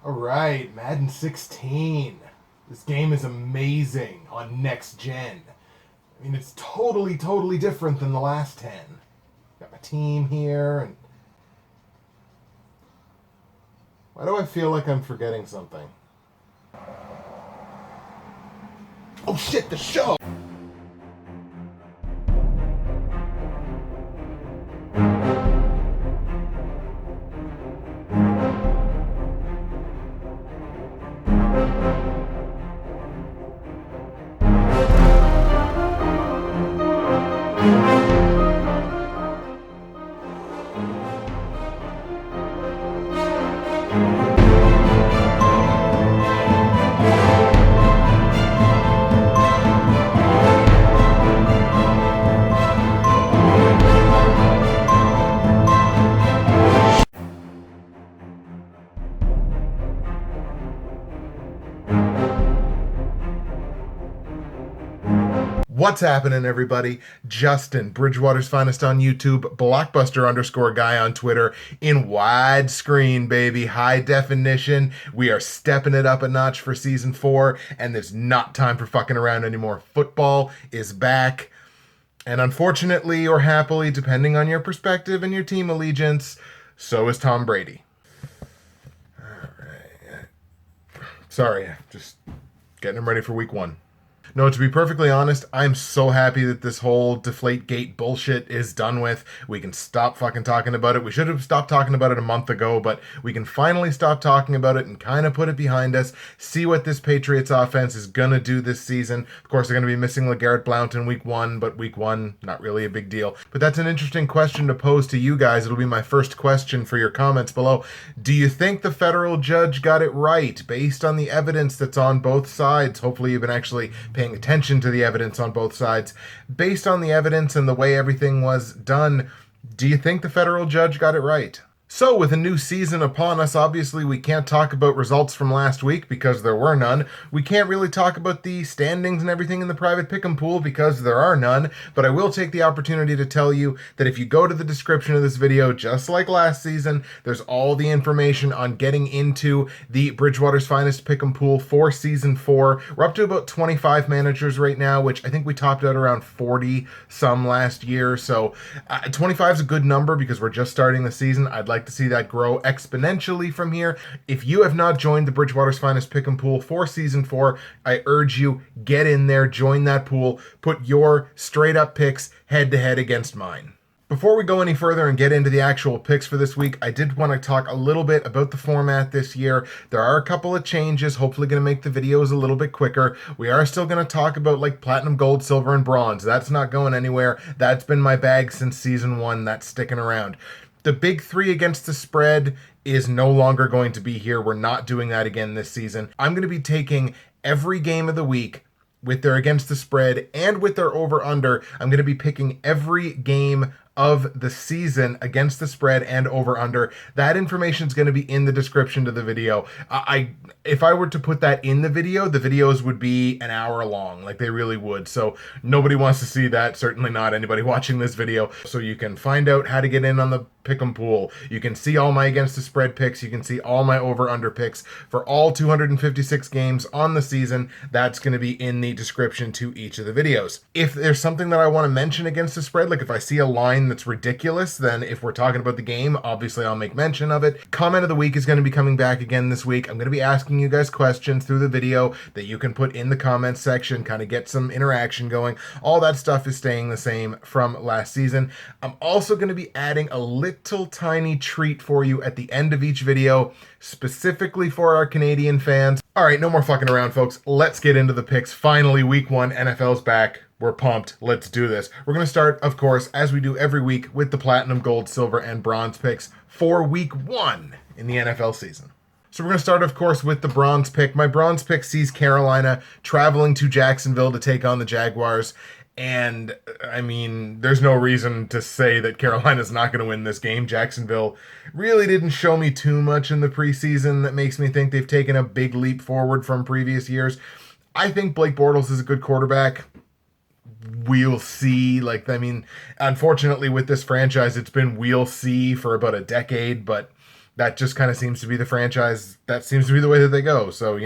Alright, Madden 16. This game is amazing on next gen. I mean, it's totally different than the last 10. Got my team here, and... Why do I feel like I'm forgetting something? Oh shit, the show! What's happening, everybody? Justin, Bridgewater's Finest on YouTube, Blockbuster_guy on Twitter, in widescreen, baby, high definition. We are stepping it up a notch for Season 4, and there's not time for fucking around anymore. Football is back, and unfortunately, or happily, depending on your perspective and your team allegiance, so is Tom Brady. Alright. Sorry, just getting him ready for Week 1. No, to be perfectly honest, I'm so happy that this whole Deflategate bullshit is done with. We can stop fucking talking about it. We should have stopped talking about it a month ago, but we can finally stop talking about it and kind of put it behind us, see what this Patriots offense is going to do this season. Of course, they're going to be missing LeGarrette Blount in Week 1, but Week 1, not really a big deal. But that's an interesting question to pose to you guys. It'll be my first question for your comments below. Do you think the federal judge got it right based on the evidence that's on both sides? Hopefully you've been actually paying attention to the evidence on both sides. Based on the evidence and the way everything was done, do you think the federal judge got it right? So, with a new season upon us, obviously we can't talk about results from last week because there were none. We can't really talk about the standings and everything in the private pick'em pool because there are none. But I will take the opportunity to tell you that if you go to the description of this video, just like last season, there's all the information on getting into the Bridgewater's Finest pick'em pool for Season 4. We're up to about 25 managers right now, which I think we topped out around 40 some last year. So 25 is a good number because we're just starting the season. I'd like to see that grow exponentially from here. If you have not joined the Bridgewater's Finest Pick'em Pool for Season 4, I urge you, get in there, join that pool, put your straight up picks head to head against mine. Before we go any further and get into the actual picks for this week, I did want to talk a little bit about the format this year. There are a couple of changes, hopefully going to make the videos a little bit quicker. We are still going to talk about like platinum, gold, silver, and bronze. That's not going anywhere. That's been my bag since Season 1. That's sticking around. The big three against the spread is no longer going to be here. We're not doing that again this season. I'm going to be taking every game of the week with their against the spread and with their over-under. I'm going to be picking every game of the season against the spread and over-under. That information is going to be in the description to the video. If I were to put that in the videos would be an hour long, like they really would. So nobody wants to see that, certainly not anybody watching this video. So you can find out how to get in on the pick'em pool. You can see all my against the spread picks. You can see all my over-under picks for all 256 games on the season. That's going to be in the description to each of the videos. If there's something that I want to mention against the spread, like if I see a line that's ridiculous, then if we're talking about the game, obviously I'll make mention of it. Comment of the week is going to be coming back again this week. I'm going to be asking you guys questions through the video that you can put in the comments section, kind of get some interaction going. All that stuff is staying the same from last season. I'm also going to be adding a little tiny treat for you at the end of each video, specifically for our Canadian fans. All right, no more fucking around, folks. Let's get into the picks. Finally, Week 1, NFL's back. We're pumped. Let's do this. We're going to start, of course, as we do every week, with the platinum, gold, silver, and bronze picks for Week 1 in the NFL season. So we're going to start, of course, with the bronze pick. My bronze pick sees Carolina traveling to Jacksonville to take on the Jaguars. And, I mean, there's no reason to say that Carolina's not going to win this game. Jacksonville really didn't show me too much in the preseason that makes me think they've taken a big leap forward from previous years. I think Blake Bortles is a good quarterback. We'll see. Unfortunately with this franchise, it's been we'll see for about a decade, but That just kind of seems to be the franchise. That seems to be the way that they go. So,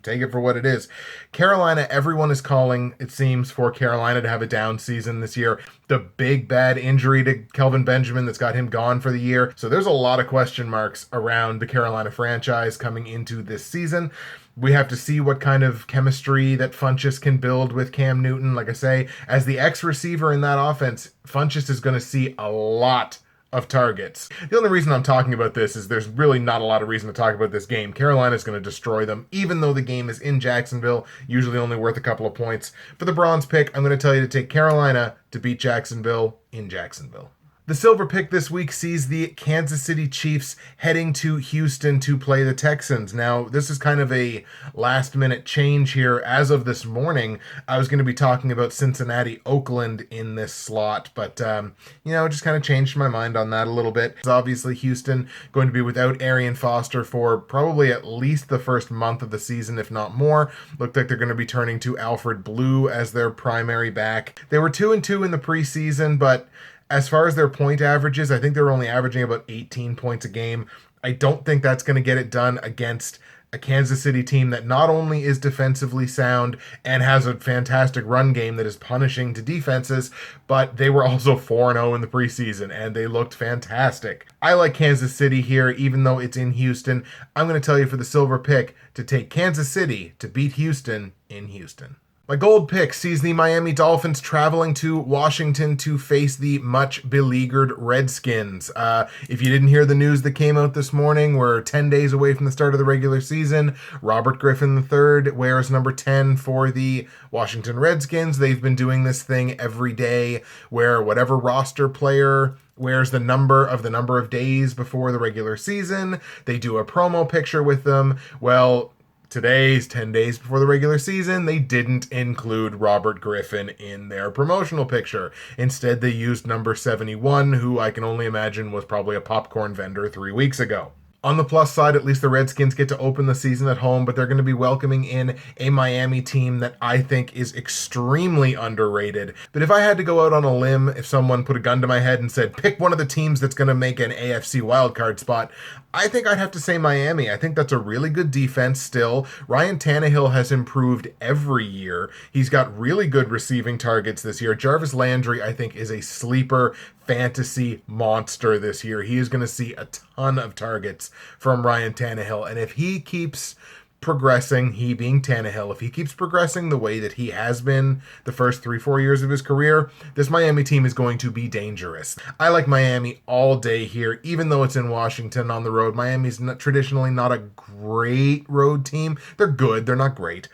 take it for what it is. Carolina, everyone is calling, it seems, for Carolina to have a down season this year. The big bad injury to Kelvin Benjamin that's got him gone for the year. So there's a lot of question marks around the Carolina franchise coming into this season. We have to see what kind of chemistry that Funchess can build with Cam Newton. Like I say, as the ex-receiver in that offense, Funchess is going to see a lot of targets. The only reason I'm talking about this is there's really not a lot of reason to talk about this game. Carolina's going to destroy them, even though the game is in Jacksonville, usually only worth a couple of points. For the bronze pick, I'm going to tell you to take Carolina to beat Jacksonville in Jacksonville. The silver pick this week sees the Kansas City Chiefs heading to Houston to play the Texans. Now, this is kind of a last-minute change here. As of this morning, I was going to be talking about Cincinnati, Oakland in this slot, but, just kind of changed my mind on that a little bit. It's obviously Houston going to be without Arian Foster for probably at least the first month of the season, if not more. Looked like they're going to be turning to Alfred Blue as their primary back. They were 2-2 in the preseason, but as far as their point averages, I think they're only averaging about 18 points a game. I don't think that's going to get it done against a Kansas City team that not only is defensively sound and has a fantastic run game that is punishing to defenses, but they were also 4-0 in the preseason, and they looked fantastic. I like Kansas City here, even though it's in Houston. I'm going to tell you for the silver pick to take Kansas City to beat Houston in Houston. My gold pick sees the Miami Dolphins traveling to Washington to face the much beleaguered Redskins. If you didn't hear the news that came out this morning, we're 10 days away from the start of the regular season. Robert Griffin III wears number 10 for the Washington Redskins. They've been doing this thing every day where whatever roster player wears the number of days before the regular season, they do a promo picture with them. Well, today's 10 days before the regular season, they didn't include Robert Griffin in their promotional picture. Instead, they used number 71, who I can only imagine was probably a popcorn vendor 3 weeks ago. On the plus side, at least the Redskins get to open the season at home, but they're going to be welcoming in a Miami team that I think is extremely underrated. But if I had to go out on a limb, if someone put a gun to my head and said, pick one of the teams that's going to make an AFC wildcard spot, I think I'd have to say Miami. I think that's a really good defense still. Ryan Tannehill has improved every year. He's got really good receiving targets this year. Jarvis Landry, I think, is a sleeper fantasy monster this year. He is going to see a ton of targets from Ryan Tannehill. And if he keeps progressing, he being Tannehill, if he keeps progressing the way that he has been the first 3-4 years of his career, this Miami team is going to be dangerous. I like Miami all day here, even though it's in Washington on the road. Miami's traditionally not a great road team. They're good. They're not great.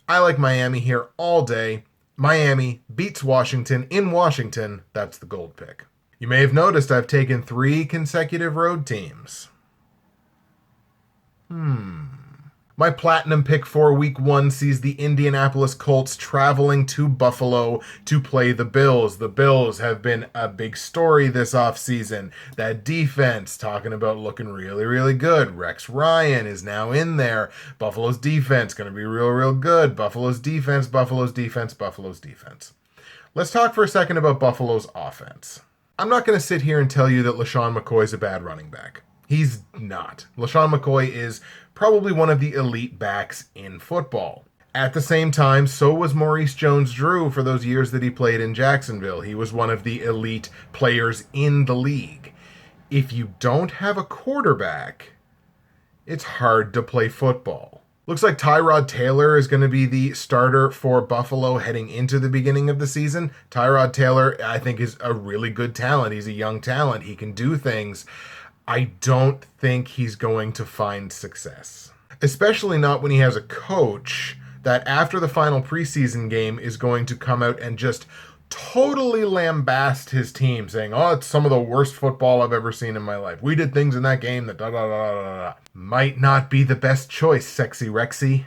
I like Miami here all day. Miami beats Washington in Washington. That's the gold pick. You may have noticed I've taken 3 consecutive road teams. My platinum pick for week 1 sees the Indianapolis Colts traveling to Buffalo to play the Bills. The Bills have been a big story this offseason. That defense, talking about looking really, really good. Rex Ryan is now in there. Buffalo's defense going to be real, real good. Buffalo's defense, Buffalo's defense, Buffalo's defense. Let's talk for a second about Buffalo's offense. I'm not going to sit here and tell you that LaShawn McCoy is a bad running back. He's not. LaShawn McCoy is probably one of the elite backs in football. At the same time, so was Maurice Jones-Drew for those years that he played in Jacksonville. He was one of the elite players in the league. If you don't have a quarterback, it's hard to play football. Looks like Tyrod Taylor is going to be the starter for Buffalo heading into the beginning of the season. Tyrod Taylor, I think, is a really good talent. He's a young talent. He can do things. I don't think he's going to find success, especially not when he has a coach that after the final preseason game is going to come out and just totally lambast his team, saying, oh, it's some of the worst football I've ever seen in my life. We did things in that game that da-da-da-da-da. Might not be the best choice, Sexy Rexy.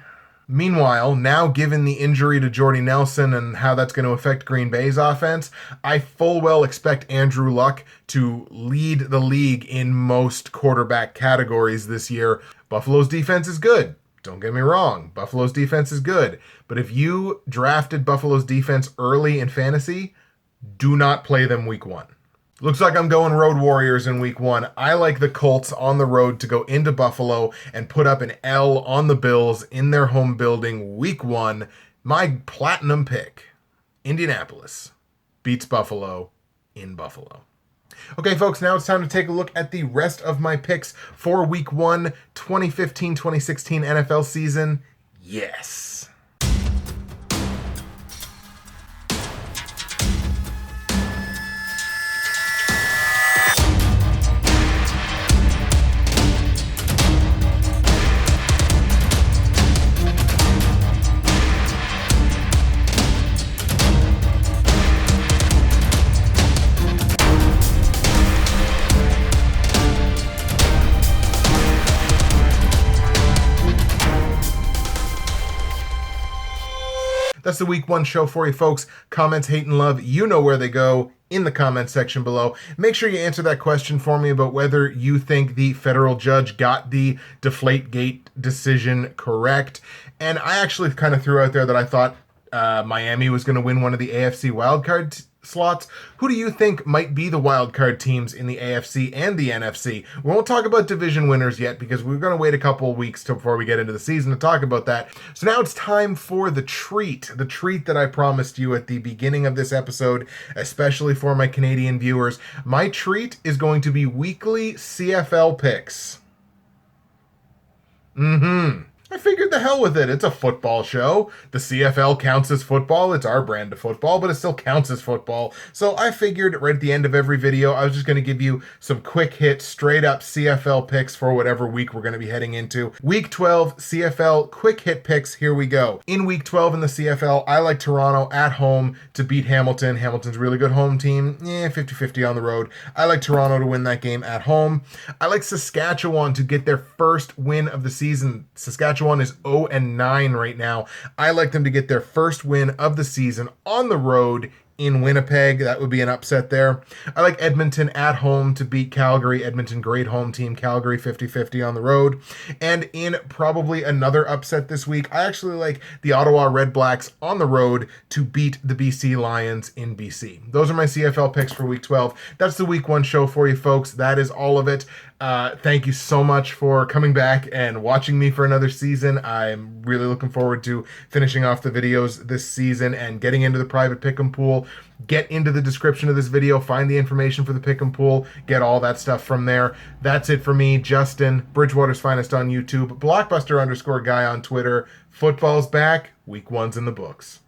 Meanwhile, now given the injury to Jordy Nelson and how that's going to affect Green Bay's offense, I full well expect Andrew Luck to lead the league in most quarterback categories this year. Buffalo's defense is good. Don't get me wrong. Buffalo's defense is good. But if you drafted Buffalo's defense early in fantasy, do not play them week 1. Looks like I'm going Road Warriors in week 1. I like the Colts on the road to go into Buffalo and put up an L on the Bills in their home building week 1. My platinum pick, Indianapolis beats Buffalo in Buffalo. Okay, folks, now it's time to take a look at the rest of my picks for week 1, 2015-2016 NFL season. Yes. That's the week 1 show for you, folks. Comments, hate, and love, you know where they go in the comment section below. Make sure you answer that question for me about whether you think the federal judge got the Deflategate decision correct. And I actually kind of threw out there that I thought Miami was going to win one of the AFC wildcard slots. Who do you think might be the wildcard teams in the AFC and the NFC? We won't talk about division winners yet because we're going to wait a couple of weeks before we get into the season to talk about that. So now it's time for the treat that I promised you at the beginning of this episode, especially for my Canadian viewers. My treat is going to be weekly CFL picks. I figured the hell with it. It's a football show. The CFL counts as football. It's our brand of football, but it still counts as football. So I figured right at the end of every video, I was just going to give you some quick hit, straight up CFL picks for whatever week we're going to be heading into. Week 12 CFL quick hit picks. Here we go. In week 12 in the CFL, I like Toronto at home to beat Hamilton. Hamilton's a really good home team. 50-50 on the road. I like Toronto to win that game at home. I like Saskatchewan to get their first win of the season. Saskatchewan is 0-9 right now. I like them to get their first win of the season on the road in Winnipeg. That would be an upset there. I like Edmonton at home to beat Calgary. Edmonton, great home team. Calgary, 50-50 on the road. And in probably another upset this week, I actually like the Ottawa Red Blacks on the road to beat the BC Lions in BC. Those are my CFL picks for week 12. That's the week 1 show for you, folks. That is all of it. Thank you so much for coming back and watching me for another season. I'm really looking forward to finishing off the videos this season and getting into the private pick'em pool. Get into the description of this video, find the information for the pick'em pool, get all that stuff from there. That's it for me, Justin, Bridgewater's Finest on YouTube, Blockbuster_guy on Twitter. Football's back, week 1's in the books.